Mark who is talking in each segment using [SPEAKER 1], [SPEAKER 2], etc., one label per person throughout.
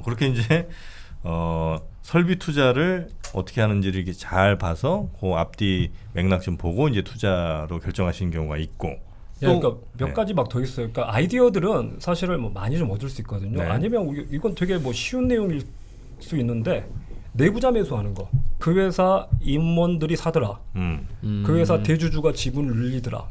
[SPEAKER 1] 그렇게 이제 설비 투자를 어떻게 하는지를 이렇게 잘 봐서 그 앞뒤 맥락 좀 보고 이제 투자로 결정하시는 경우가 있고.
[SPEAKER 2] 그러니까 몇 가지 막 더 있어요. 그러니까 아이디어들은 사실은 뭐 많이 좀 얻을 수 있거든요.
[SPEAKER 1] 네.
[SPEAKER 2] 아니면 이건 되게 뭐 쉬운 내용일 수 있는데 내부자 매수하는 거. 그 회사 임원들이 사더라. 그 회사 대주주가 지분을 늘리더라.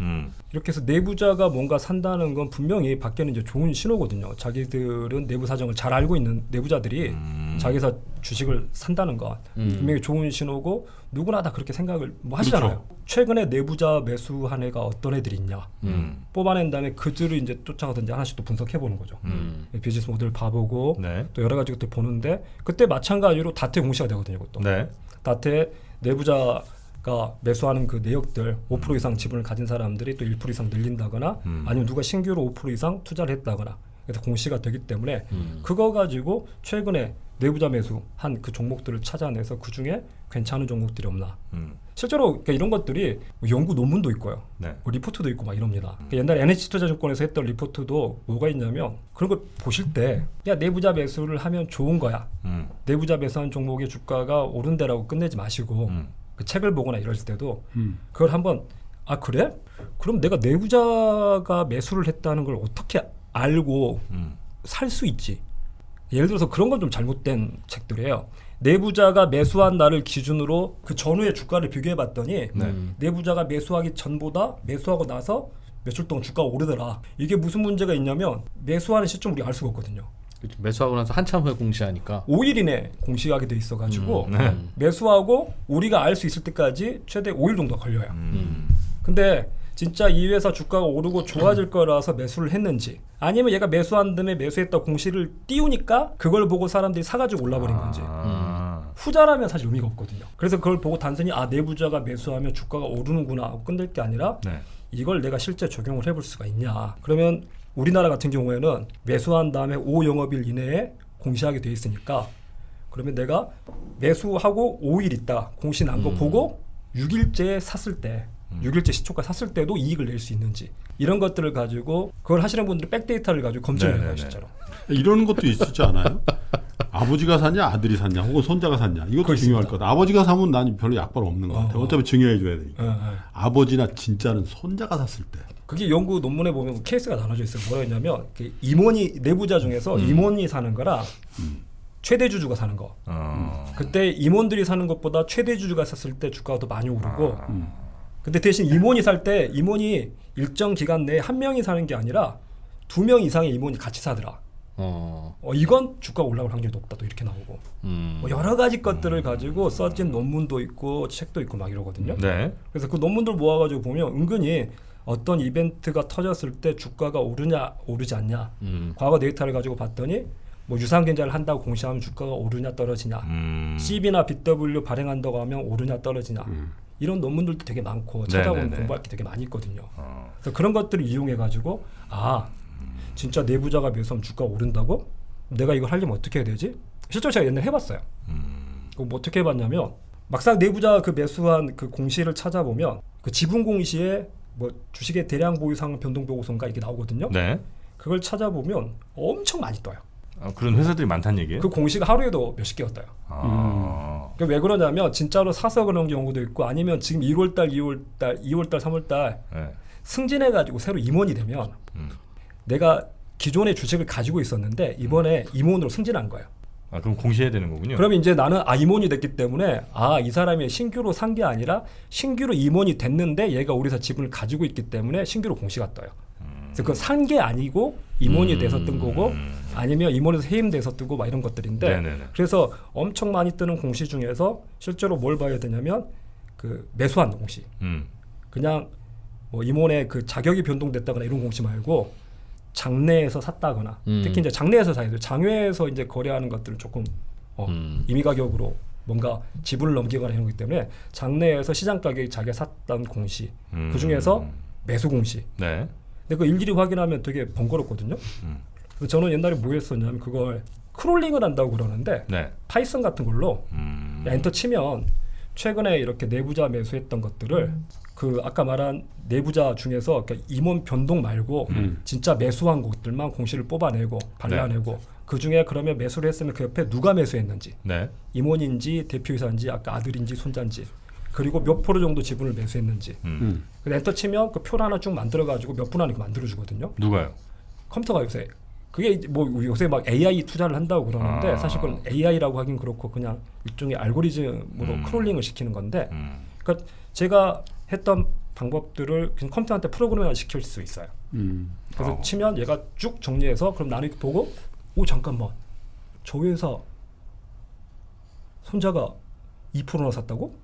[SPEAKER 2] 이렇게 해서 내부자가 뭔가 산다는 건 분명히 밖에는 이제 좋은 신호거든요. 자기들은 내부 사정을 잘 알고 있는 내부자들이 자기 회사 주식을 산다는 건 분명히 좋은 신호고 누구나 다 그렇게 생각을 뭐 하시잖아요.
[SPEAKER 1] 그렇죠.
[SPEAKER 2] 최근에 내부자 매수한 애가 어떤 애들이 있냐 뽑아낸 다음에 그들을 이제 쫓아가서 이제 하나씩 또 분석해 보는 거죠. 비즈니스 모델 봐보고
[SPEAKER 1] 네.
[SPEAKER 2] 또 여러 가지 것들 보는데 그때 마찬가지로 다트 공시가 되거든요. 이것도
[SPEAKER 1] 네.
[SPEAKER 2] 다트에 내부자가 매수하는 그 내역들 5% 이상 지분을 가진 사람들이 또 1% 이상 늘린다거나 아니면 누가 신규로 5% 이상 투자를 했다거나 그래서 공시가 되기 때문에 그거 가지고 최근에 내부자 매수한 그 종목들을 찾아내서 그 중에 괜찮은 종목들이 없나. 실제로 그러니까 이런 것들이 뭐 연구 논문도 있고요.
[SPEAKER 1] 네.
[SPEAKER 2] 뭐 리포트도 있고 막 이럽니다. 그러니까 옛날에 NH투자증권에서 했던 리포트도 뭐가 있냐면 그런 걸 보실 때 야 내부자 매수를 하면 좋은 거야. 내부자 매수한 종목의 주가가 오른다라고 끝내지 마시고 그 책을 보거나 이럴 때도 그걸 한번 아 그래? 그럼 내가 내부자가 매수를 했다는 걸 어떻게 알고 살 수 있지? 예를 들어서 그런 건 좀 잘못된 책들이에요. 내부자가 매수한 날을 기준으로 그 전후의 주가를 비교해봤더니 내부자가 매수하기 전보다 매수하고 나서 며칠 동안 주가가 오르더라. 이게 무슨 문제가 있냐면 매수하는 시점 우리가 알 수가 없거든요.
[SPEAKER 3] 매수하고 나서 한참 후에 공시하니까
[SPEAKER 2] 5일 이내 공시하게 돼 있어가지고 매수하고 우리가 알 수 있을 때까지 최대 5일 정도 걸려요. 근데 진짜 이 회사 주가가 오르고 좋아질 거라서 매수를 했는지 아니면 얘가 매수한 다음에 매수했다 공시를 띄우니까 그걸 보고 사람들이 사가지고 올라버린 건지 후자라면 사실 의미가 없거든요. 그래서 그걸 보고 단순히 아 내부자가 매수하면 주가가 오르는구나 하고 끝낼 게 아니라
[SPEAKER 1] 네.
[SPEAKER 2] 이걸 내가 실제 적용을 해볼 수가 있냐. 그러면 우리나라 같은 경우에는 매수한 다음에 5영업일 이내에 공시하게 돼 있으니까 그러면 내가 매수하고 5일 있다 공시 난 거 보고 6일째에 샀을 때 6일째 시초가 샀을 때도 이익을 낼 수 있는지 이런 것들을 가지고 그걸 하시는 분들이 백데이터를 가지고 검증을 해요 실제로.
[SPEAKER 4] 이런 것도 있지 않아요? 아버지가 샀냐 아들이 샀냐 혹은 손자가 샀냐 이것도 중요할 것 같아. 아버지가 사면 난 별로 약발 없는 것 같아. 어차피 증여해 줘야 되니까. 아버지나 진짜는 손자가 샀을 때.
[SPEAKER 2] 그게 연구 논문에 보면 케이스가 나눠져 있어요. 뭐였냐면 임원이 내부자 중에서 임원이 사는 거랑 최대 주주가 사는 거. 그때 임원들이 사는 것보다 최대 주주가 샀을 때 주가가 더 많이 오르고 근데 대신 임원이 살 때 임원이 일정 기간 내에 한 명이 사는 게 아니라 2명 이상의 임원이 같이 사더라. 이건 주가가 올라갈 확률이 높다 또 이렇게 나오고 뭐 여러 가지 것들을 가지고 써진 논문도 있고 책도 있고 막 이러거든요.
[SPEAKER 1] 네.
[SPEAKER 2] 그래서 그 논문들 모아가지고 보면 은근히 어떤 이벤트가 터졌을 때 주가가 오르냐 오르지 않냐 과거 데이터를 가지고 봤더니 뭐 유상증자를 한다고 공시하면 주가가 오르냐 떨어지냐 CB나 BW 발행한다고 하면 오르냐 떨어지냐 이런 논문들도 되게 많고 찾아보면 공부할 게 되게 많이 있거든요. 그래서 그런 것들을 이용해가지고 아 진짜 내부자가 매수하면 주가가 오른다고? 내가 이걸 하려면 어떻게 해야 되지? 실제로 제가 옛날에 해봤어요. 그럼 뭐 어떻게 해봤냐면 막상 내부자 그 매수한 그 공시를 찾아보면 그 지분 공시에 뭐 주식의 대량 보유상 변동 보고서인가 이게 나오거든요.
[SPEAKER 1] 네.
[SPEAKER 2] 그걸 찾아보면 엄청 많이 떠요.
[SPEAKER 1] 그런 회사들이 많다는 얘기예요?
[SPEAKER 2] 그 공시가 하루에도 몇십 개가 떠요. 그러니까 왜 그러냐면 진짜로 사서 그런 경우도 있고 아니면 지금 1월달, 2월달, 3월달
[SPEAKER 1] 네.
[SPEAKER 2] 승진해가지고 새로 임원이 되면 내가 기존의 주식을 가지고 있었는데 이번에 임원으로 승진한 거예요.
[SPEAKER 1] 그럼 공시해야 되는 거군요.
[SPEAKER 2] 그러면 이제 나는 임원이 됐기 때문에 이 사람이 신규로 산 게 아니라 신규로 임원이 됐는데 얘가 우리 회사 지분을 가지고 있기 때문에 신규로 공시가 떠요. 그래서 그건 산 게 아니고 임원이 돼서 뜬 거고 아니면 임원에서 해임돼서 뜨고 막 이런 것들인데
[SPEAKER 1] 네네네.
[SPEAKER 2] 그래서 엄청 많이 뜨는 공시 중에서 실제로 뭘 봐야 되냐면 그 매수한 공시 그냥 뭐 임원의 그 자격이 변동됐다거나 이런 공시 말고 장내에서 샀다거나 특히 이제 장내에서 사야 돼요. 장외에서 이제 거래하는 것들은 조금 임의 가격으로 뭔가 지분을 넘기거나 이런 거기 때문에 장내에서 시장 가격이 자기가 샀던 공시 그 중에서 매수 공시.
[SPEAKER 1] 네.
[SPEAKER 2] 근데 그 일일이 확인하면 되게 번거롭거든요. 그래서 저는 옛날에 뭐 했었냐면 그걸 크롤링을 한다고 그러는데
[SPEAKER 1] 네.
[SPEAKER 2] 파이썬 같은 걸로 엔터 치면 최근에 이렇게 내부자 매수했던 것들을 그 아까 말한 내부자 중에서 그러니까 임원 변동 말고 진짜 매수한 곳들만 공시를 뽑아내고 발라내고 그 중에 그러면 매수를 했으면 그 옆에 누가 매수했는지,
[SPEAKER 1] 네.
[SPEAKER 2] 임원인지 대표이사인지 아까 아들인지 손자인지, 그리고 몇 프로 정도 지분을 매수했는지. 그 엔터 치면 그 표를 하나 쭉 만들어 가지고 몇 분 안에 만들어 주거든요.
[SPEAKER 1] 누가요?
[SPEAKER 2] 컴퓨터가 요새 그게 뭐 요새 막 AI 투자를 한다고 그러는데 사실 그건 AI라고 하긴 그렇고 그냥 일종의 알고리즘으로 크롤링을 시키는 건데, 그러니까 제가 했던 방법들을 그냥 컴퓨터한테 프로그램화 시킬 수 있어요. 그래서 치면 얘가 쭉 정리해서 그럼 나는 이렇게 보고 오 잠깐만 저 회사 손자가 2%나 샀다고?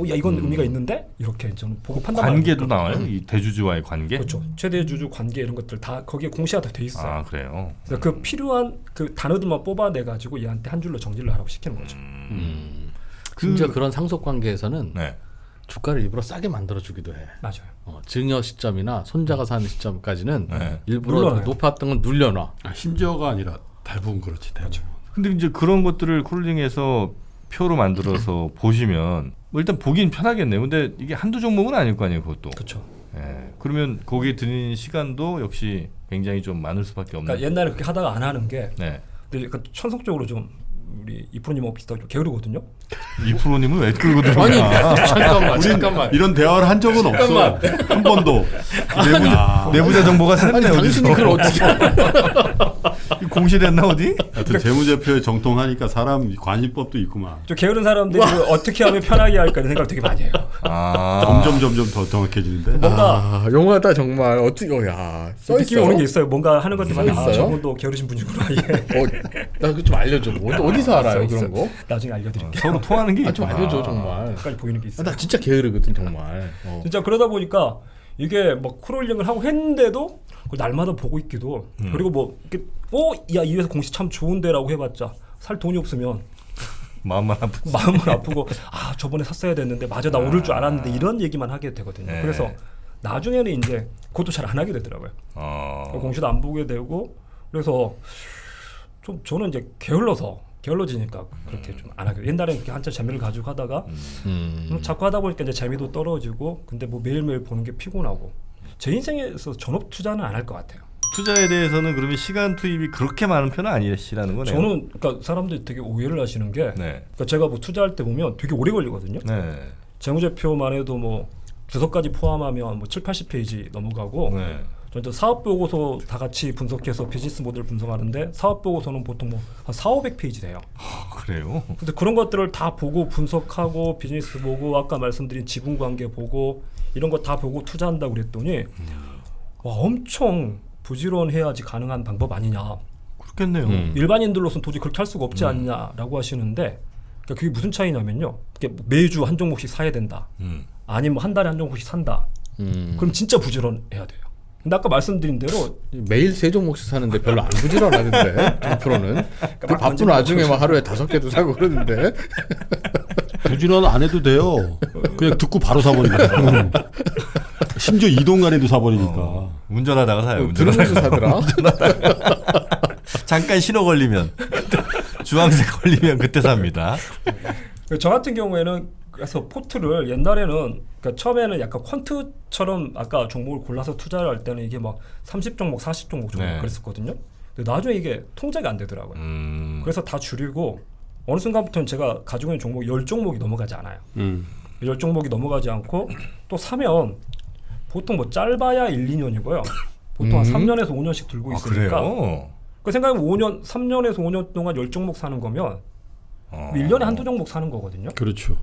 [SPEAKER 2] 야 이건 의미가 있는데? 이렇게 저는 보고 판단하는
[SPEAKER 1] 관계도 나와요? 이 대주주와의 관계?
[SPEAKER 2] 그렇죠. 최대 주주 관계 이런 것들 다 거기에 공시가 다 돼 있어요.
[SPEAKER 1] 아 그래요?
[SPEAKER 2] 그래서 그 필요한 그 단어들만 뽑아내 가지고 얘한테 한 줄로 정리를 하라고 시키는 거죠.
[SPEAKER 3] 심지어 그런 상속 관계에서는
[SPEAKER 1] 네.
[SPEAKER 3] 주가를 일부러 싸게 만들어 주기도 해.
[SPEAKER 2] 맞아요.
[SPEAKER 3] 증여 시점이나 손자가 사는 시점까지는
[SPEAKER 1] 네.
[SPEAKER 3] 일부러
[SPEAKER 2] 눌러놔요.
[SPEAKER 3] 높았던 건 눌려놔.
[SPEAKER 4] 심지어가 아니라 대부분 그렇지. 대부분.
[SPEAKER 1] 근데 이제 그런 것들을 크롤링해서 표로 만들어서 보시면 뭐 일단 보긴 편하겠네요. 근데 이게 한두 종목은 아닐 거 아니에요, 그것도.
[SPEAKER 2] 그렇죠.
[SPEAKER 1] 예. 그러면 거기에 드는 시간도 역시 굉장히 좀 많을 수밖에 없는.
[SPEAKER 2] 그러니까 옛날에 그렇게 하다가 안 하는 게
[SPEAKER 1] 네.
[SPEAKER 2] 근데 약간 천성적으로 좀 우리 이프로님하고 비슷하게 좀 게으르거든요.
[SPEAKER 1] 이프로님은 왜 끌고 들어가?
[SPEAKER 3] 잠깐만.
[SPEAKER 4] 이런 대화를 한 적은 없어. 한 번도.
[SPEAKER 1] 내부자 정보가 샜네 어디서?
[SPEAKER 3] 당신이 그걸 어떻게?
[SPEAKER 1] 공시됐나 어디?
[SPEAKER 4] 하여튼 재무제표에 정통하니까 사람 관심법도 있구만.
[SPEAKER 2] 좀 게으른 사람들이 어떻게 하면 편하게 할까 이런 생각을 되게 많이 해요.
[SPEAKER 1] 아.
[SPEAKER 4] 점점 더 정확해지는데.
[SPEAKER 2] 뭔가
[SPEAKER 3] 용하다 정말. 어떻게? 야, 써
[SPEAKER 2] 느낌이 오는 게 있어요. 뭔가 하는 것들만
[SPEAKER 3] 써 있어요?
[SPEAKER 2] 저분도 게으르신 분이구나. 예.
[SPEAKER 3] 나 그거 좀 알려줘. 어디서 알아요 그런 거?
[SPEAKER 2] 나중에 알려드릴게요.
[SPEAKER 1] 서로 통하는 게
[SPEAKER 3] 좀
[SPEAKER 1] 있구나.
[SPEAKER 3] 알려줘 정말.
[SPEAKER 2] 까지 보이는 게 있어요.
[SPEAKER 3] 나 진짜 게으르거든 정말.
[SPEAKER 2] 진짜 그러다 보니까 이게 막 크롤링을 하고 했는데도 그걸 날마다 보고 있기도 그리고 뭐 이렇게 야 이 회사 공시 참 좋은데라고 해봤자 살 돈이 없으면
[SPEAKER 1] 마음만 아프지.
[SPEAKER 2] 마음은 아프고 아 저번에 샀어야 됐는데 맞아 나 오를 줄 알았는데 이런 얘기만 하게 되거든요.
[SPEAKER 1] 네.
[SPEAKER 2] 그래서 나중에는 이제 그것도 잘 안 하게 되더라고요. 공시도 안 보게 되고 그래서 좀 저는 이제 게을러지니까 그렇게 좀 안 하게. 옛날에 그렇게 한참 재미를 가지고 하다가 자꾸 하다 보니까 이제 재미도 떨어지고 근데 뭐 매일매일 보는 게 피곤하고 제 인생에서 전업 투자는 안 할 것 같아요.
[SPEAKER 1] 투자에 대해서는 그러면 시간 투입이 그렇게 많은 편은 아니시라는 거네요.
[SPEAKER 2] 저는 그러니까 사람들이 되게 오해를 하시는 게
[SPEAKER 1] 네.
[SPEAKER 2] 그러니까 제가 뭐 투자할 때 보면 되게 오래 걸리거든요.
[SPEAKER 1] 네.
[SPEAKER 2] 재무제표만 해도 뭐 주석까지 포함하면 뭐 7, 80페이지 넘어가고
[SPEAKER 1] 네.
[SPEAKER 2] 저는 사업 보고서 다 같이 분석해서 비즈니스 모델 분석하는데 사업 보고서는 보통 뭐 한 4,500페이지 돼요.
[SPEAKER 1] 그래요?
[SPEAKER 2] 근데 그런 것들을 다 보고 분석하고 비즈니스 보고 아까 말씀드린 지분 관계 보고 이런 거 다 보고 투자한다고 그랬더니 와 엄청 부지런해야지 가능한 방법 아니냐.
[SPEAKER 1] 그렇겠네요.
[SPEAKER 2] 일반인들로서는 도저히 그렇게 할 수가 없지 않냐라고 하시는데 그러니까 그게 무슨 차이냐면요. 매주 한 종목씩 사야 된다. 아니면 뭐 한 달에 한 종목씩 산다. 그럼 진짜 부지런해야 돼요. 근데 아까 말씀드린 대로
[SPEAKER 3] 매일 3종목씩 사는데 별로 안 부지런하던데 정프로는 그 바쁜 와중에 막 하루에 5개도 사고 그러는데
[SPEAKER 4] 부지런 안 해도 돼요. 그냥 듣고 바로 사버리니까. 심지어 이동간에도 사버리니까.
[SPEAKER 1] 운전하다가 사요.
[SPEAKER 3] 들으면서 사더라.
[SPEAKER 1] 잠깐 신호 걸리면 주황색 걸리면 그때 삽니다.
[SPEAKER 2] 저 같은 경우에는 그래서 포트를 옛날에는 그러니까 처음에는 약간 퀀트처럼 아까 종목을 골라서 투자를 할 때는 이게 막 30종목, 40종목 정도
[SPEAKER 1] 네.
[SPEAKER 2] 그랬었거든요. 근데 나중에 이게 통제가 안 되더라고요. 그래서 다 줄이고 어느 순간부터는 제가 가지고 있는 종목 10종목이 넘어가지 않아요. 10종목이 넘어가지 않고 또 사면 보통 뭐 짧아야 1, 2년이고요. 보통 한 3년에서 5년씩 들고 있으니까
[SPEAKER 1] 그래요?
[SPEAKER 2] 그 생각하면 3년에서 5년 동안 10종목 사는 거면 1년에 한두 종목 사는 거거든요.
[SPEAKER 4] 그렇죠.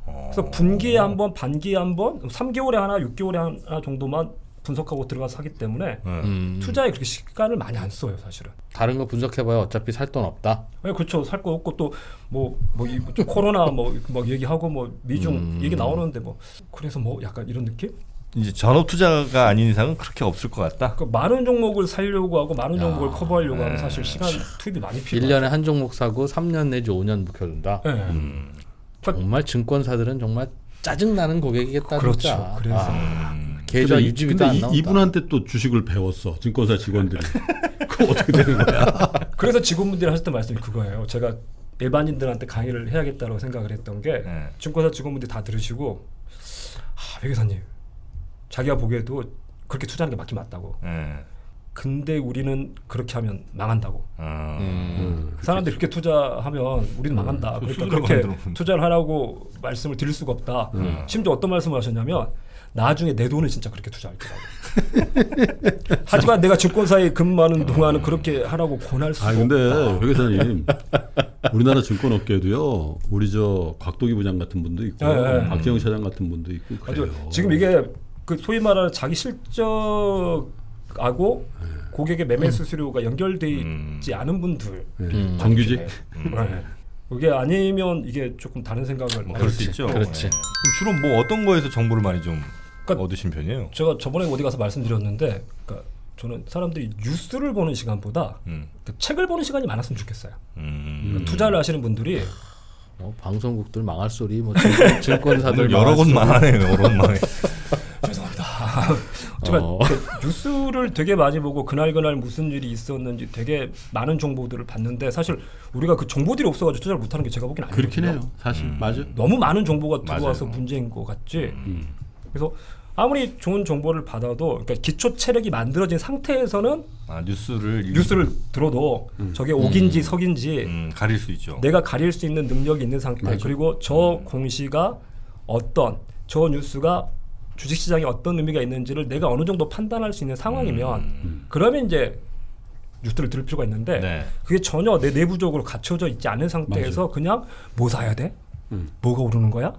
[SPEAKER 2] 그래서 분기에 한 번, 반기에 한 번, 3개월에 하나, 6개월에 하나 정도만 분석하고 들어가서 하기 때문에 투자에 그렇게 시간을 많이 안 써요, 사실은.
[SPEAKER 3] 다른 거 분석해봐야 어차피 살 돈 없다.
[SPEAKER 2] 네, 그렇죠. 살 거 없고 또 뭐 코로나 뭐 얘기하고 뭐 미중 얘기 나오는데 뭐 그래서 뭐 약간 이런 느낌?
[SPEAKER 1] 이제 전업 투자가 아닌 이상은 그렇게 없을 것 같다.
[SPEAKER 2] 그러니까 많은 종목을 살려고 하고 많은 종목을 커버하려고 하면 사실 시간 투입이 많이 필요해요.
[SPEAKER 3] 1년에 한 종목 사고 3년 내지 5년 묵혀둔다.
[SPEAKER 2] 네.
[SPEAKER 3] 정말 증권사들은 정말 짜증나는 고객이겠다.
[SPEAKER 2] 그렇죠.
[SPEAKER 3] 진짜.
[SPEAKER 2] 그래서
[SPEAKER 3] 계좌 유지비도 안 나온다.
[SPEAKER 4] 이분한테 또 주식을 배웠어. 증권사 직원들이. 그거 어떻게 되는 거야?
[SPEAKER 2] 그래서 직원분들이 하셨던 말씀이 그거예요. 제가 일반인들한테 강의를 해야겠다고 생각을 했던 게 증권사 직원분들이 다 들으시고 백 기사님 자기가 보기에도 그렇게 투자하는 게 맞긴 맞다고. 근데 우리는 그렇게 하면 망한다고.
[SPEAKER 1] 아,
[SPEAKER 2] 사람들이 그렇게 투자하면 우리는 망한다. 그러니까
[SPEAKER 1] 수수료
[SPEAKER 2] 그렇게
[SPEAKER 1] 만들어.
[SPEAKER 2] 투자를 하라고 말씀을 드릴 수가 없다. 심지어 어떤 말씀을 하셨냐면 나중에 내 돈을 진짜 그렇게 투자할 거라고. 하지만 내가 증권사에 근무하는 동안은 그렇게 하라고 권할 수가
[SPEAKER 4] 근데
[SPEAKER 2] 없다.
[SPEAKER 4] 백 회장님 우리나라 증권업계도요. 우리 저 곽도기 부장 같은 분도 있고
[SPEAKER 2] 네.
[SPEAKER 4] 박재영 차장 같은 분도 있고 그래요.
[SPEAKER 2] 지금 이게 그 소위 말하는 자기 실적하고 고객의 매매 수수료가 연결돼 있지 않은 분들
[SPEAKER 4] 정규직.
[SPEAKER 2] 네. 그게 아니면 이게 조금 다른 생각을
[SPEAKER 1] 뭐
[SPEAKER 2] 많이
[SPEAKER 1] 그럴 수
[SPEAKER 2] 했지.
[SPEAKER 1] 있죠.
[SPEAKER 3] 그렇지.
[SPEAKER 1] 네. 그럼 주로 뭐 어떤 거에서 정보를 많이 좀
[SPEAKER 2] 그러니까
[SPEAKER 1] 얻으신 편이에요?
[SPEAKER 2] 제가 저번에 어디 가서 말씀드렸는데 그러니까 저는 사람들이 뉴스를 보는 시간보다 그 책을 보는 시간이 많았으면 좋겠어요. 그러니까 투자를 하시는 분들이
[SPEAKER 3] 뭐 방송국들 망할 소리, 뭐 증권사들
[SPEAKER 1] 오늘 여러
[SPEAKER 3] 망할 소리.
[SPEAKER 1] 곳만 하네요. 여러 곳만.
[SPEAKER 2] 죄송합니다. 제가 그 뉴스를 되게 많이 보고 그날 무슨 일이 있었는지 되게 많은 정보들을 봤는데 사실 우리가 그 정보들이 없어가지고 투자를 못하는 게 제가 보기엔 아니거든요.
[SPEAKER 4] 그렇긴 해요. 사실 맞아요.
[SPEAKER 2] 너무 많은 정보가 들어와서
[SPEAKER 1] 맞아요.
[SPEAKER 2] 문제인 것 같지. 그래서 아무리 좋은 정보를 받아도 그러니까 기초 체력이 만들어진 상태에서는
[SPEAKER 1] 아, 뉴스를
[SPEAKER 2] 들어도 저게 옥인지 석인지
[SPEAKER 1] 가릴 수 있죠.
[SPEAKER 2] 내가 가릴 수 있는 능력이 있는 상태
[SPEAKER 4] 맞아.
[SPEAKER 2] 그리고 저 공시가 저 뉴스가 주식시장에 어떤 의미가 있는지를 내가 어느 정도 판단할 수 있는 상황이면 그러면 이제 뉴스를 들을 필요가 있는데
[SPEAKER 1] 네.
[SPEAKER 2] 그게 전혀 내 내부적으로 갖춰져 있지 않은 상태에서 그냥 뭐 사야 돼? 뭐가 오르는 거야?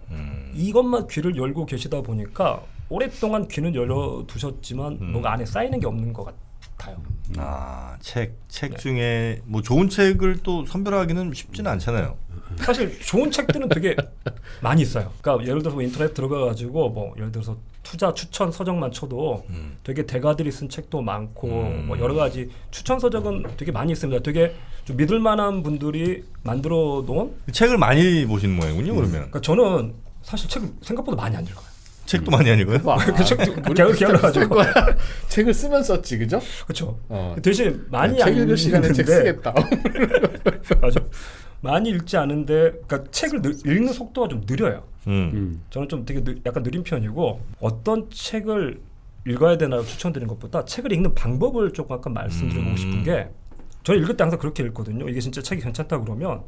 [SPEAKER 2] 이것만 귀를 열고 계시다 보니까 오랫동안 귀는 열어두셨지만 뭐가 안에 쌓이는 게 없는 것 같아요.
[SPEAKER 1] 아, 책 중에 뭐 좋은 책을 또 선별하기는 쉽지는 않잖아요.
[SPEAKER 2] 사실 좋은 책들은 되게 많이 있어요. 그러니까 예를 들어서 인터넷 들어가가지고 뭐 예를 들어서 투자 추천 서적만 쳐도 되게 대가들이 쓴 책도 많고 뭐 여러 가지 추천 서적은 되게 많이 있습니다. 되게 좀 믿을만한 분들이 만들어 놓은.
[SPEAKER 1] 책을 많이 보시는 모양이군요. 그러면
[SPEAKER 2] 그러니까 저는 사실 책을 생각보다 많이 안 읽어요.
[SPEAKER 1] 책도 많이 안 읽어요?
[SPEAKER 2] 그 책도
[SPEAKER 3] 우리
[SPEAKER 2] 게을러가지고.
[SPEAKER 3] 거야. 책을 쓰면 썼지, 그죠?
[SPEAKER 2] 그렇죠.
[SPEAKER 3] 어.
[SPEAKER 2] 대신 많이 안
[SPEAKER 3] 책 읽을 시간에 책
[SPEAKER 2] 읽는데
[SPEAKER 3] 쓰겠다.
[SPEAKER 2] 맞아. 많이 읽지 않은데 그러니까 책을 읽는 속도가 좀 느려요. 저는 좀 되게 약간 느린 편이고 어떤 책을 읽어야 되나 추천드리는 것보다 책을 읽는 방법을 조금 아까 말씀드리고 싶은 게 저는 읽을 때 항상 그렇게 읽거든요. 이게 진짜 책이 괜찮다 그러면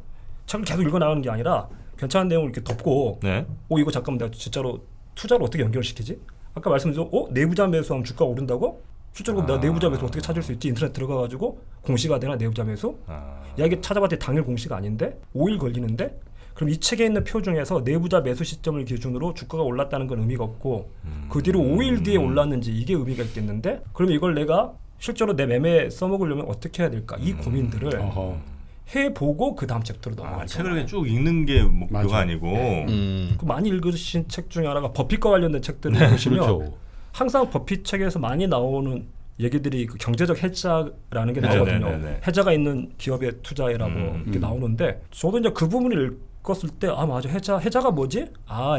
[SPEAKER 2] 책을 계속 읽어 나가는 게 아니라 괜찮은 내용을 이렇게 덮고
[SPEAKER 1] 네.
[SPEAKER 2] 이거 잠깐만 내가 진짜로 투자를 어떻게 연결시키지? 아까 말씀드린 내부자 매수하면 주가 오른다고? 실제로 내가 내부자 매수 어떻게 찾을 수 있지? 인터넷 들어가가지고 공시가 되나 내부자 매수? 야 이게 찾아봤더니 당일 공시가 아닌데 5일 걸리는데? 그럼 이 책에 있는 표 중에서 내부자 매수 시점을 기준으로 주가가 올랐다는 건 의미가 없고 그 뒤로 5일 뒤에 올랐는지 이게 의미가 있겠는데? 그러면 이걸 내가 실제로 내 매매에 써먹으려면 어떻게 해야 될까? 이 고민들을 해보고 그 다음 챕터로 넘어가죠.
[SPEAKER 1] 책을 그냥 쭉 읽는 게 목표가
[SPEAKER 4] 맞아.
[SPEAKER 1] 아니고
[SPEAKER 2] 그 많이 읽으신 책 중에 하나가 버핏과 관련된 책들을 보시면
[SPEAKER 4] 그렇죠.
[SPEAKER 2] 항상 버핏 책에서 많이 나오는 얘기들이 그 경제적 해자라는 게 나오거든요.
[SPEAKER 1] 네네네네.
[SPEAKER 2] 해자가 있는 기업에 투자해라고 이렇게 나오는데 저도 이제 그 부분을 읽었을 때 맞아 해자가 뭐지?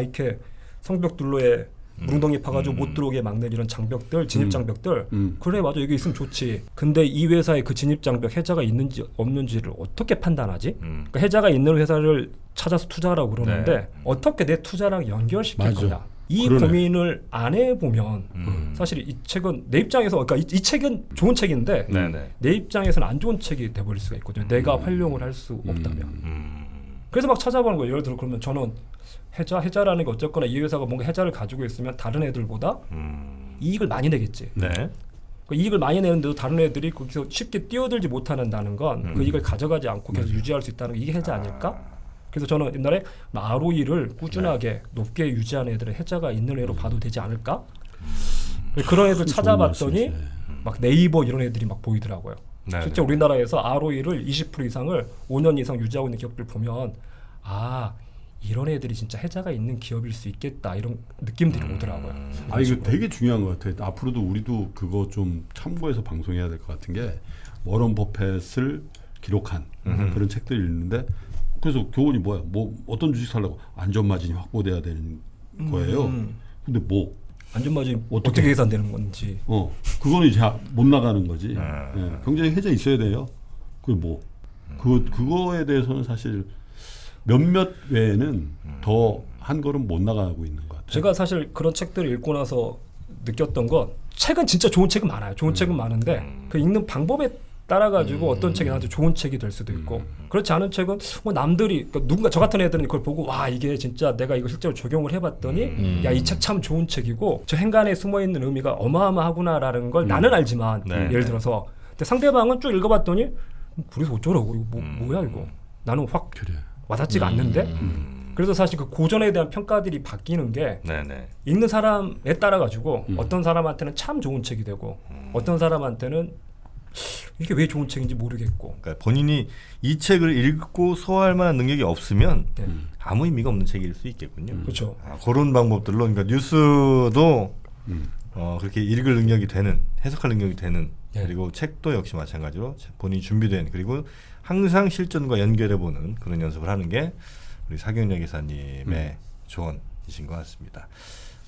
[SPEAKER 2] 이렇게 성벽둘로에 무릉덩이 파가지고 못 들어오게 막는 이런 장벽들, 진입 장벽들. 그래 맞아 여기 있으면 좋지. 근데 이 회사에 그 진입 장벽 해자가 있는지 없는지를 어떻게 판단하지? 그러니까 해자가 있는 회사를 찾아서 투자하라고 그러는데
[SPEAKER 1] 네.
[SPEAKER 2] 어떻게 내 투자랑 연결시킬
[SPEAKER 4] 맞아.
[SPEAKER 2] 거냐? 이
[SPEAKER 4] 그러네.
[SPEAKER 2] 고민을 안 해보면 사실 이 책은 내 입장에서 그러니까 이 책은 좋은 책인데
[SPEAKER 1] 네네.
[SPEAKER 2] 내 입장에서는 안 좋은 책이 돼버릴 수가 있거든요. 내가 활용을 할 수 없다면. 그래서 막 찾아보는 거예요. 예를 들어 그러면 저는 해자라는 게 어쨌거나 이 회사가 뭔가 해자를 가지고 있으면 다른 애들보다 이익을 많이 내겠지.
[SPEAKER 1] 네.
[SPEAKER 2] 그 이익을 많이 내는데도 다른 애들이 거기서 쉽게 뛰어들지 못한다는 건 그 이익을 가져가지 않고 계속 유지할 수 있다는 게 이게 해자 아닐까? 그래서 저는 옛날에 ROE를 꾸준하게 높게 유지하는 애들은 해자가 있는 애로 봐도 되지 않을까? 그런 애들 찾아봤더니
[SPEAKER 4] 말씀이시네.
[SPEAKER 2] 막 네이버 이런 애들이 막 보이더라고요.
[SPEAKER 1] 네네.
[SPEAKER 2] 실제 우리나라에서 ROE를 20% 이상을 5년 이상 유지하고 있는 기업들 보면 이런 애들이 진짜 해자가 있는 기업일 수 있겠다 이런 느낌들이 오더라고요.
[SPEAKER 4] 이거 되게 중요한 것 같아요. 앞으로도 우리도 그거 좀 참고해서 방송해야 될 것 같은 게 워런 버핏을 기록한 그런 책들을 읽는데 그래서 교훈이 뭐야? 뭐 어떤 주식 살라고 안전 마진이 확보돼야 되는 거예요. 근데 뭐
[SPEAKER 2] 안전마진 어떻게 계산되는 건지.
[SPEAKER 4] 그거는 이제 못 나가는 거지. 경제적 해자 있어야 돼요. 그게 뭐 그거에 대해서는 사실 몇몇 외에는 더 한 걸음 못 나가고 있는 것 같아요.
[SPEAKER 2] 제가 사실 그런 책들을 읽고 나서 느꼈던 건 책은 진짜 좋은 책은 많아요. 좋은 책은 많은데 그 읽는 방법에 따라 가지고 어떤 책이 나한테 좋은 책이 될 수도 있고 그렇지 않은 책은 뭐 남들이 그러니까 누군가 저 같은 애들은 그걸 보고 와 이게 진짜 내가 이거 실제로 적용을 해봤더니 야 이 책 참 좋은 책이고 저 행간에 숨어있는 의미가 어마어마하구나라는 걸 나는 알지만
[SPEAKER 1] 네.
[SPEAKER 2] 예를 들어서 근데 상대방은 쭉 읽어봤더니 그래서 어쩌라고 이거 뭐야 이거 나는 확
[SPEAKER 4] 그래.
[SPEAKER 2] 와닿지가 않는데 그래서 사실 그 고전에 대한 평가들이 바뀌는 게
[SPEAKER 1] 네네.
[SPEAKER 2] 읽는 사람에 따라 가지고 어떤 사람한테는 참 좋은 책이 되고 어떤 사람한테는 이게 왜 좋은 책인지 모르겠고
[SPEAKER 1] 그러니까 본인이 이 책을 읽고 소화할 만한 능력이 없으면
[SPEAKER 2] 네.
[SPEAKER 1] 아무 의미가 없는 책일 수 있겠군요.
[SPEAKER 2] 그렇죠.
[SPEAKER 1] 그런 방법들로 그러니까 뉴스도 그렇게 읽을 능력이 되는 해석할 능력이 되는
[SPEAKER 2] 네.
[SPEAKER 1] 그리고 책도 역시 마찬가지로 본인이 준비된 그리고 항상 실전과 연결해보는 그런 연습을 하는 게 우리 사경영 기사님의 조언이신 것 같습니다.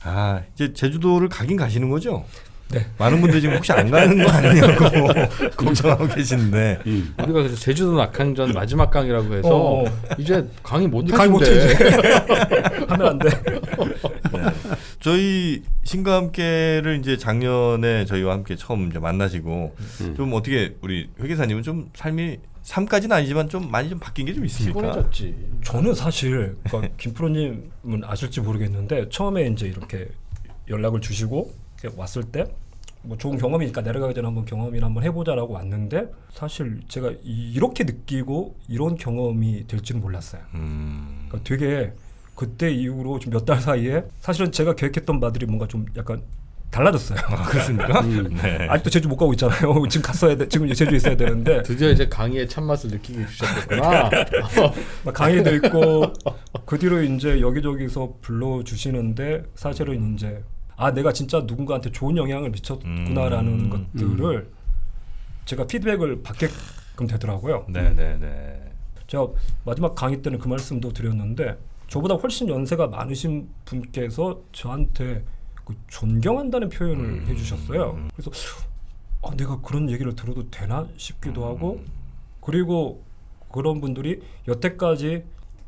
[SPEAKER 1] 아 이제 제주도를 가긴 가시는 거죠?
[SPEAKER 2] 네.
[SPEAKER 1] 많은 분들이 지금 혹시 안 가는 거 아니냐고 걱정하고 계시는데
[SPEAKER 3] 우리가 그래서 제주도 낙항전 마지막 강이라고 해서 이제 강의 못
[SPEAKER 2] 강의 못
[SPEAKER 3] 하신대.
[SPEAKER 2] 하면 안 돼.
[SPEAKER 1] 저희 신과 함께를 이제 작년에 저희와 함께 처음 이제 만나시고 좀 어떻게 우리 회 기사님은 좀 삶까지는 아니지만 좀 많이 좀 바뀐 게 좀 있습니까?
[SPEAKER 3] 피곤해졌지.
[SPEAKER 2] 저는 사실 그러니까 김프로님은 아실지 모르겠는데 처음에 이제 이렇게 연락을 주시고 이렇게 왔을 때 뭐 좋은 경험이니까 내려가기 전에 한번 경험이나 한번 해보자라고 왔는데 사실 제가 이렇게 느끼고 이런 경험이 될지는 몰랐어요. 그러니까 되게 그때 이후로 좀 몇 달 사이에 사실은 제가 계획했던 바들이 뭔가 좀 약간 달라졌어요.
[SPEAKER 1] 그렇습니까? 네.
[SPEAKER 2] 아직도 제주 못 가고 있잖아요. 지금 갔어야 돼. 지금 제주에 있어야 되는데
[SPEAKER 3] 드디어 이제 강의의 참맛을 느끼기 시작했구나.
[SPEAKER 2] 막 강의도 있고 그 뒤로 이제 여기저기서 불러주시는데 사실은 이제 내가 진짜 누군가한테 좋은 영향을 미쳤구나라는 것들을 제가 피드백을 받게끔 되더라고요.
[SPEAKER 1] 네네네.
[SPEAKER 2] 제가 마지막 강의 때는 그 말씀도 드렸는데 저보다 훨씬 연세가 많으신 분께서 저한테 그 존경한다는 표현을 해주셨어요. 그래서 내가 그런 얘기를 들어도 되나 싶기도 하고 그리고 그런 분들이 여태까지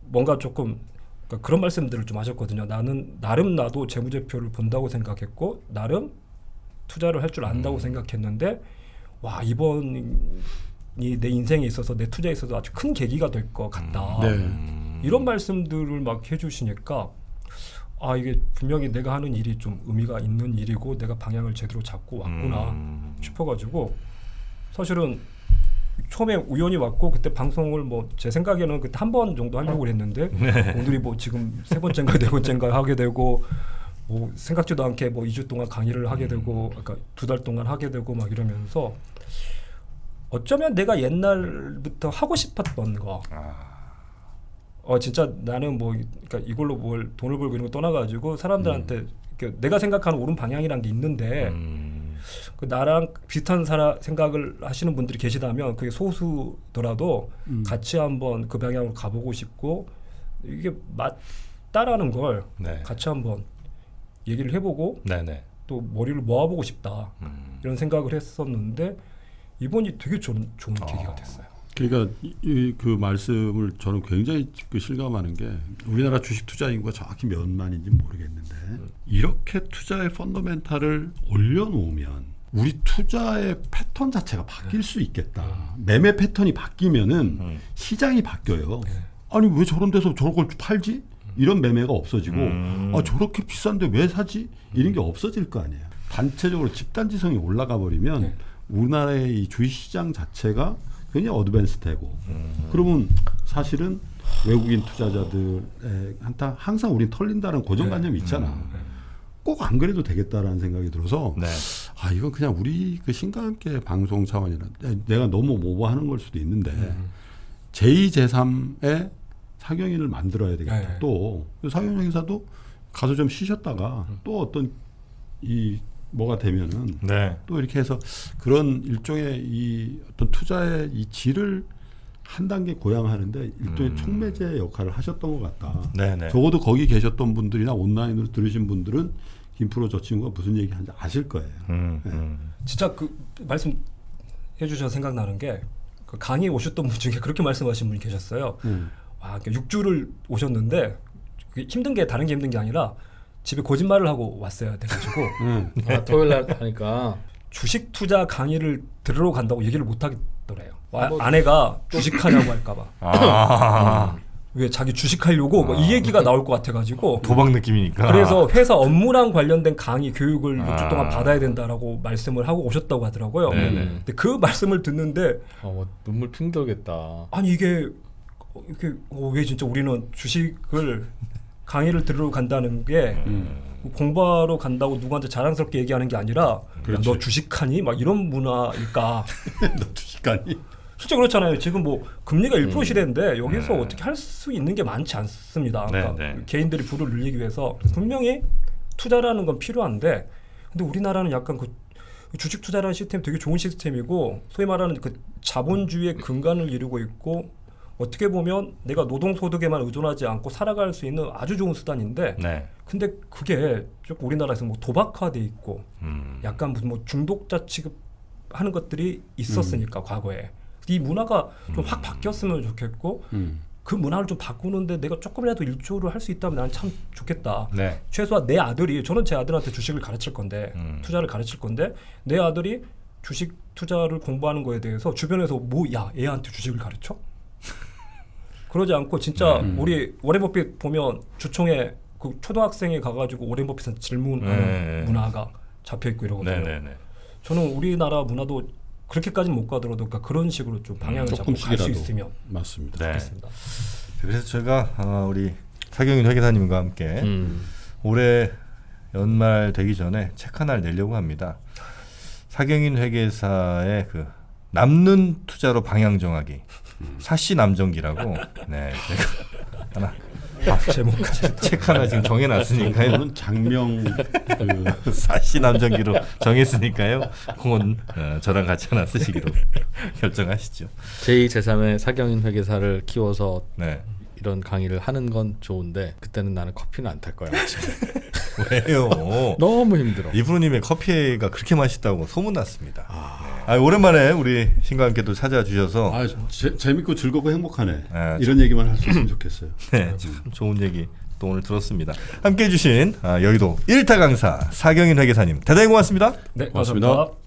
[SPEAKER 2] 뭔가 조금 그러니까 그런 말씀들을 좀 하셨거든요. 나름 나도 재무제표를 본다고 생각했고 나름 투자를 할 줄 안다고 생각했는데 와 이번이 내 인생에 있어서 내 투자에 있어서 아주 큰 계기가 될 것 같다. 이런 말씀들을 막 해주시니까 이게 분명히 내가 하는 일이 좀 의미가 있는 일이고 내가 방향을 제대로 잡고 왔구나 싶어가지고 사실은 처음에 우연히 왔고 그때 방송을 뭐 제 생각에는 그때 한 번 정도 하려고 했는데 오늘이 뭐 지금 3번째인가 4번째인가 하게 되고 뭐 생각지도 않게 뭐 2주 동안 강의를 하게 되고 그러니까 2달 동안 하게 되고 막 이러면서 어쩌면 내가 옛날부터 하고 싶었던 거 진짜 나는 뭐 그러니까 이걸로 뭘 돈을 벌고 이런 거 떠나가지고 사람들한테 그러니까 내가 생각하는 옳은 방향이란 게 있는데 그 나랑 비슷한 생각을 하시는 분들이 계시다면 그게 소수더라도 같이 한번 그 방향으로 가보고 싶고 이게 맞다라는 걸
[SPEAKER 1] 네.
[SPEAKER 2] 같이 한번 얘기를 해보고
[SPEAKER 1] 네네.
[SPEAKER 2] 또 머리를 모아보고 싶다 이런 생각을 했었는데 이번이 되게 좋은 계기가 됐어요.
[SPEAKER 4] 그러니까 그 말씀을 저는 굉장히 실감하는 게 우리나라 주식 투자 인구가 정확히 몇만인지 모르겠는데 이렇게 투자의 펀더멘탈을 올려놓으면 우리 투자의 패턴 자체가 바뀔 수 있겠다. 매매 패턴이 바뀌면은 시장이 바뀌어요. 아니 왜 저런 데서 저런 걸 팔지? 이런 매매가 없어지고 저렇게 비싼데 왜 사지? 이런 게 없어질 거 아니에요. 단체적으로 집단지성이 올라가 버리면 우리나라의 이 주식시장 자체가 굉장히 어드밴스 되고 그러면 사실은 외국인 투자자들의 항상 우린 털린다는 고정관념이 있잖아. 꼭 안 그래도 되겠다라는 생각이 들어서
[SPEAKER 1] 네.
[SPEAKER 4] 이건 그냥 우리 그 신과 함께 방송 차원이라 내가 너무 오버하는 걸 수도 있는데 제2, 제3의 사경인을 만들어야 되겠다. 또 사경영 행사도 가서 좀 쉬셨다가 또 어떤 뭐가 되면은 또 이렇게 해서 그런 일종의 이 어떤 투자의 이 질을 한 단계 고양하는데 일종의 촉매제 역할을 하셨던 것 같다.
[SPEAKER 1] 네네.
[SPEAKER 4] 적어도 거기 계셨던 분들이나 온라인으로 들으신 분들은 김프로 저 친구가 무슨 얘기하는지 아실 거예요.
[SPEAKER 2] 진짜 그 말씀 해주셔서 생각나는 게 그 강의 오셨던 분 중에 그렇게 말씀하신 분이 계셨어요. 그러니까 6주를 오셨는데 힘든 게 다른 게 힘든 게 아니라 집에 거짓말을 하고 왔어야 돼가지고
[SPEAKER 3] 아, 토요일 날 하니까
[SPEAKER 2] 주식 투자 강의를 들으러 간다고 얘기를 못 하겠더래요. 아내가 주식하냐고 할까봐. 왜 자기 주식하려고 뭐이 얘기가 나올 것 같아가지고
[SPEAKER 1] 도박 느낌이니까.
[SPEAKER 2] 그래서 회사 업무랑 관련된 강의 교육을 몇 주 동안 받아야 된다라고 말씀을 하고 오셨다고 하더라고요. 근데 그 말씀을 듣는데
[SPEAKER 3] 뭐 눈물 핑 돌겠다.
[SPEAKER 2] 아니 이게 왜 진짜 우리는 주식을 강의를 들으러 간다는 게 공부하러 간다고 누구한테 자랑스럽게 얘기하는 게 아니라 야,
[SPEAKER 4] 그렇지.
[SPEAKER 2] 너 주식하니? 막 이런 문화일까?
[SPEAKER 4] 너 주식하니?
[SPEAKER 2] 진짜 그렇잖아요. 지금 뭐 금리가 1% 시대인데 여기서 어떻게 할 수 있는 게 많지 않습니다. 그러니까 개인들이 부를 늘리기 위해서 분명히 투자라는 건 필요한데 근데 우리나라는 약간 그 주식 투자라는 시스템 되게 좋은 시스템이고 소위 말하는 그 자본주의의 근간을 이루고 있고 어떻게 보면 내가 노동소득에만 의존하지 않고 살아갈 수 있는 아주 좋은 수단인데
[SPEAKER 1] 네.
[SPEAKER 2] 근데 그게 조금 우리나라에서 뭐 도박화돼 있고 약간 무슨 뭐 중독자 취급하는 것들이 있었으니까 과거에 이 문화가 좀 확 바뀌었으면 좋겠고 그 문화를 좀 바꾸는데 내가 조금이라도 일조를 할 수 있다면 나는 참 좋겠다.
[SPEAKER 1] 네.
[SPEAKER 2] 최소한 내 아들이 저는 제 아들한테 주식을 가르칠 건데 투자를 가르칠 건데 내 아들이 주식 투자를 공부하는 거에 대해서 주변에서 뭐 야 애한테 주식을 가르쳐? 그러지 않고 진짜 우리 워렌 버핏 보면 주총에 그 초등학생이 가가지고 워렌 버핏한테 질문하는 문화가 잡혀 있고 이러거든요. 저는 우리나라 문화도 그렇게까지는 못 가더라도 그러니까 그런 식으로 좀 방향을 잡고 갈 수 있으면
[SPEAKER 4] 맞습니다.
[SPEAKER 1] 네.
[SPEAKER 2] 좋겠습니다.
[SPEAKER 1] 그래서 제가 우리 사경윤 회계사님과 함께 올해 연말 되기 전에 책 하나를 내려고 합니다. 사경윤 회계사의 그 남는 투자로 방향 정하기 사시 남정기라고 네 제가 하나
[SPEAKER 2] 제목까지
[SPEAKER 1] 책 하나 지금 정해놨으니까요.
[SPEAKER 4] 저는 장명 그
[SPEAKER 1] 사시 남정기로 정했으니까요. 그건 저랑 같이 하나 쓰시기로 결정하시죠.
[SPEAKER 3] 제2, 제3의 사경인 회계사를 키워서
[SPEAKER 1] 네.
[SPEAKER 3] 이런 강의를 하는 건 좋은데 그때는 나는 커피는 안 탈 거야.
[SPEAKER 1] 왜요?
[SPEAKER 3] 너무 힘들어.
[SPEAKER 1] 이브로님의 커피가 그렇게 맛있다고 소문났습니다. 오랜만에 우리 신과 함께 또 찾아주셔서
[SPEAKER 4] 재밌고 즐겁고 행복하네.
[SPEAKER 1] 네,
[SPEAKER 4] 이런 얘기만 할 수 있으면 좋겠어요.
[SPEAKER 1] 네, 참 좋은 얘기 또 오늘 들었습니다. 함께해 주신 여의도 1타 강사 사경인 회계사님 대단히 고맙습니다.
[SPEAKER 2] 네,
[SPEAKER 4] 고맙습니다.
[SPEAKER 2] 감사합니다.